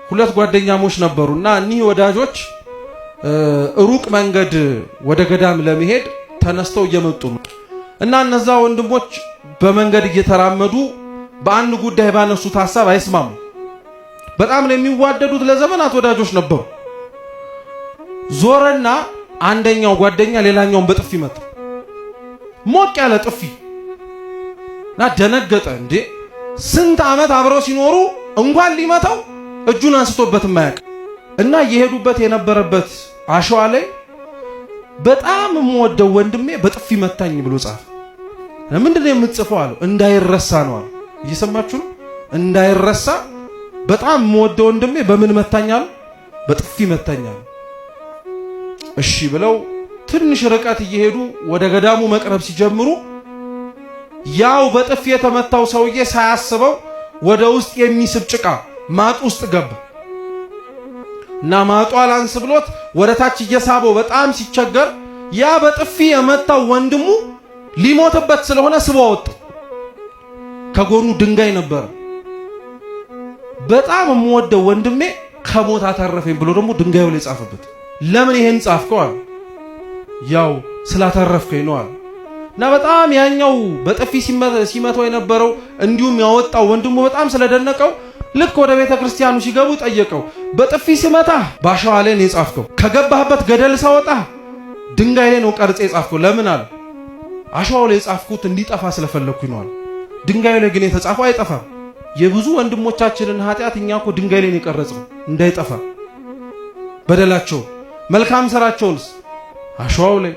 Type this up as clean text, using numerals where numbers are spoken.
ሁለት ጓደኛሞች ነበሩና እኒህ ወዳጆች ሩቅ መንገድ ወደ ገዳም ለመሄድ ተነስተው እየመጡ ነው እና እነዛ ወንድሞች በመንገድ እየተራመዱ በአንድ ጉዳይ ባነሱት ሐሳብ አይስማሙ። በጣም ነው የሚዋደዱት፣ ለዘመናት ወዳጆች ነበሩ። ዞረና አንደኛው ጓደኛ ሌላኛውን በጥፊ መታ። ሞቅ ያለ ጥፊ እና ደነገጠ። እንዴ ስንት ዓመት አብረው ሲኖሩ እንኳን ሊመታው እጁን አንስቶበት ማያውቅ እና እየሄዱበት የነበረበት አሸዋ ላይ በጣም የምወደው ወንድሜ በጥፊ መታኝ ብሎ ጻፈ። ምንድነው የምትጽፈው አለው። እንዳይረሳ ነው አለው። እየሰማችሁ ነው? እንዳይረሳ በጣም የምወደው ወንድሜ በምን መታኝ አለው? በጥፊ መታኝ አለው። እሺ ብለው ትንሽ ርቀት እየሄዱ ወደ ገዳሙ መቅረብ ሲጀምሩ ያው በጥፊ የተመታው ሰውዬ ሳያስበው ወደ ውስጥ የሚስብ ጭቃ ማጥ ውስጥ ገባ እና ማጡ አላንስ ብሎት ወደ ታች እየሳበው በጣም ሲቸገር ያ በጥፊ የመታው ወንድሙ ሊሞትበት ስለሆነ ስቦ ወጣ። ከጎኑ ድንጋይ ነበር። በጣም የምወደው ወንድሜ ከሞት አተረፈኝ ብሎ ደግሞ ድንጋዩ ላይ ጻፈበት። ለምን ይሄን ጻፍከው አለ። ያው ስላተረፍከኝ ነው አለ። እና በጣም ያኛው በጥፊ ሲመታው የነበረው እንዲሁም ያወጣው ወንድሙ በጣም ስለደነቀው ልክ ወደ ቤተ ክርስቲያኑ ሲገቡ ጠየቀው። በጥፊ ሲመታ ባሸዋ ላይ ነው የጻፍከው፣ ከገባህበት ገደል ሳወጣ ድንጋይ ላይ ነው ቀርጼ የጻፍከው። ለምን አለ። አሸዋው ላይ የጻፍኩት እንዲጠፋ ስለፈለኩኝ ነው አለ። ድንጋዩ ላይ ግን የተጻፈው አይጠፋም። የብዙ ወንድሞቻችንን ኃጢአት እኛ እኮ ድንጋይ ላይ ነው የቀረጽነው እንዳይጠፋ። በደላቸው መልካም ሰራቸውንስ አሸዋው ላይ